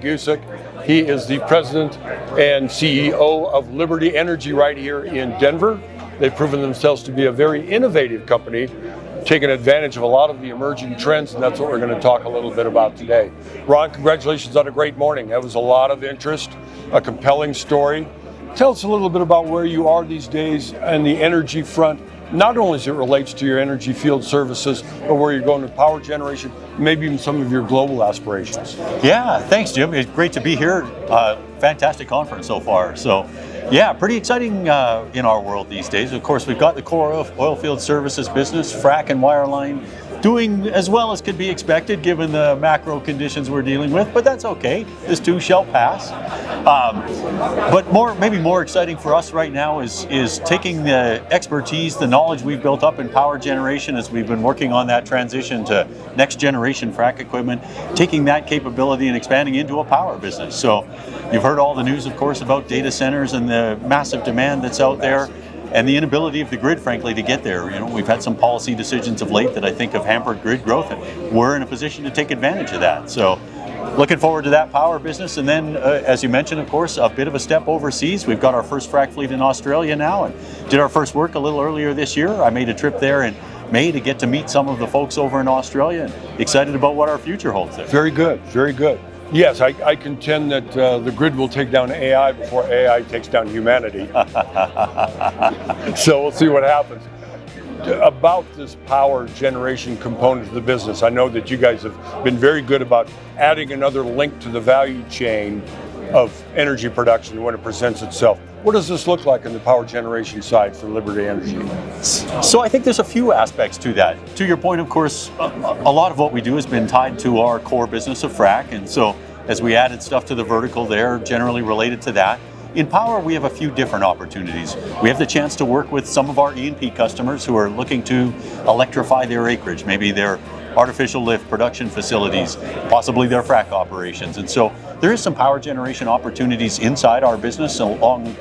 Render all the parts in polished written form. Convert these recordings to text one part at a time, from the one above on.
Gusek. He is the president and CEO of Liberty Energy right here in Denver. They've proven themselves to be a very innovative company, taking advantage of a lot of the emerging trends, and that's what we're going to talk a little bit about today. Ron, congratulations on a great morning. That was a lot of interest, a compelling story. Tell us a little bit about where you are these days on the energy front, not only as it relates to your energy field services, but where you're going to power generation, maybe even some of your global aspirations. Yeah, thanks, Jim. It's great to be here. Fantastic conference so far. So, yeah, pretty exciting in our world these days. Of course, we've got the core oil field services business, frac and wireline, doing as well as could be expected given the macro conditions we're dealing with, but that's okay. This too shall pass. But maybe more exciting for us right now is taking the expertise, the knowledge we've built up in power generation as we've been working on that transition to next generation frac equipment, taking that capability and expanding into a power business. So you've heard all the news, of course, about data centers and the massive demand that's out there, and the inability of the grid, frankly, to get there. You know, we've had some policy decisions of late that I think have hampered grid growth, and we're in a position to take advantage of that. So looking forward to that power business. And then, as you mentioned, of course, a bit of a step overseas. We've got our first frac fleet in Australia now, and did our first work a little earlier this year. I made a trip there in May to get to meet some of the folks over in Australia, and excited about what our future holds there. Very good, very good. Yes, I contend that the grid will take down AI before AI takes down humanity. So we'll see what happens. About this power generation component of the business, I know that you guys have been very good about adding another link to the value chain of energy production when it presents itself. What does this look like on the power generation side for Liberty Energy? So I think there's a few aspects to that. To your point, of course, a lot of what we do has been tied to our core business of frac, and so as we added stuff to the vertical there, generally related to that. In power, we have a few different opportunities. We have the chance to work with some of our E&P customers who are looking to electrify their acreage, maybe their artificial lift production facilities, possibly their frac operations. And so there is some power generation opportunities inside our business along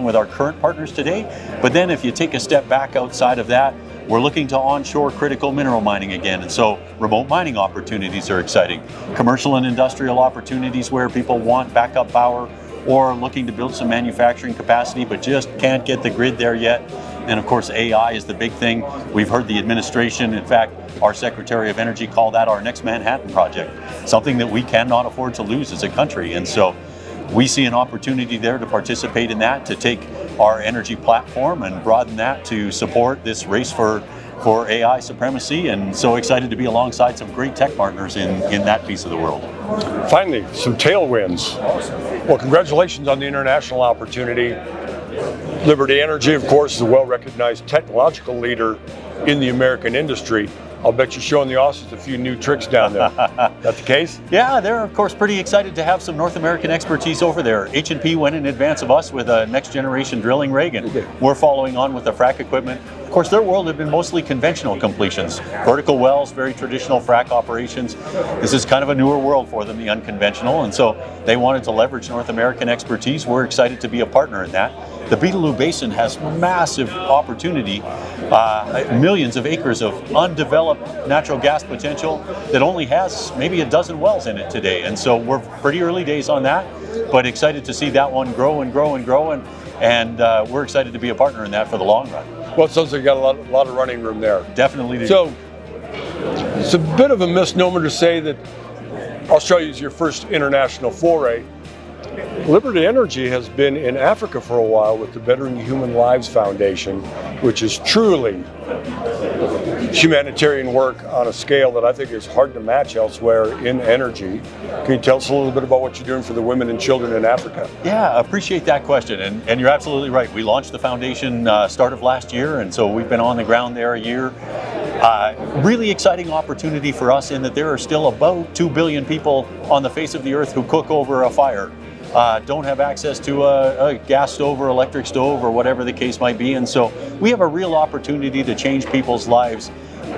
with our current partners today. But then if you take a step back outside of that, we're looking to onshore critical mineral mining again. And so remote mining opportunities are exciting. Commercial and industrial opportunities where people want backup power or looking to build some manufacturing capacity but just can't get the grid there yet. And of course, AI is the big thing. We've heard the administration, in fact, our Secretary of Energy call that our next Manhattan Project, something that we cannot afford to lose as a country. And so we see an opportunity there to participate in that, to take our energy platform and broaden that to support this race for AI supremacy, and so excited to be alongside some great tech partners in that piece of the world. Finally, some tailwinds. Well, congratulations on the international opportunity. Liberty Energy, of course, is a well-recognized technological leader in the American industry. I'll bet you're showing the Aussies a few new tricks down there. That the case? Yeah, they're of course pretty excited to have some North American expertise over there. H&P went in advance of us with a next generation drilling rig, and we're following on with the frac equipment. Of course, their world had been mostly conventional completions, vertical wells, very traditional frac operations. This is kind of a newer world for them, the unconventional, and so they wanted to leverage North American expertise. We're excited to be a partner in that. The Beetaloo Basin has massive opportunity, millions of acres of undeveloped natural gas potential that only has maybe a dozen wells in it today. And so we're pretty early days on that, but excited to see that one grow and grow and grow. And we're excited to be a partner in that for the long run. Well, it sounds like you got a lot of running room there. Definitely do. So it's a bit of a misnomer to say that Australia is your first international foray. Liberty Energy has been in Africa for a while with the Bettering Human Lives Foundation, which is truly humanitarian work on a scale that I think is hard to match elsewhere in energy. Can you tell us a little bit about what you're doing for the women and children in Africa? Yeah, I appreciate that question, and you're absolutely right. We launched the foundation start of last year, and so we've been on the ground there a year. Really exciting opportunity for us in that there are still about 2 billion people on the face of the earth who cook over a fire. Don't have access to a gas stove or electric stove or whatever the case might be. And so we have a real opportunity to change people's lives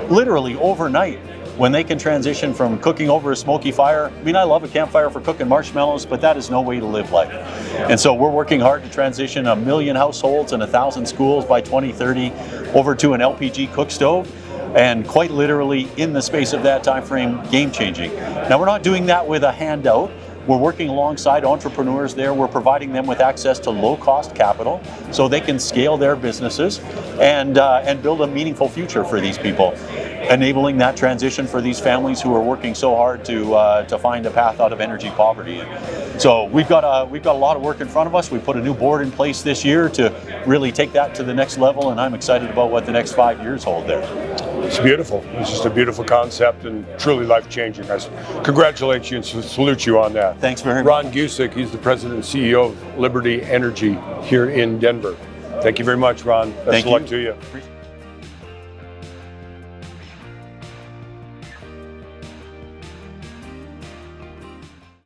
literally overnight when they can transition from cooking over a smoky fire. I mean, I love a campfire for cooking marshmallows, but that is no way to live life. And so we're working hard to transition 1 million households and 1,000 schools by 2030 over to an LPG cook stove. And quite literally, in the space of that time frame, game changing. Now, we're not doing that with a handout. we're working alongside entrepreneurs there. We're providing them with access to low-cost capital so they can scale their businesses and build a meaningful future for these people, enabling that transition for these families who are working so hard to find a path out of energy poverty. So we've got a lot of work in front of us. We put a new board in place this year to really take that to the next level, and I'm excited about what the next 5 years hold there. It's beautiful. It's just a beautiful concept and truly life-changing. I congratulate you and salute you on that. Thanks very much. Ron Gusek, he's the president and CEO of Liberty Energy here in Denver. Thank you very much, Ron. Best of luck to you.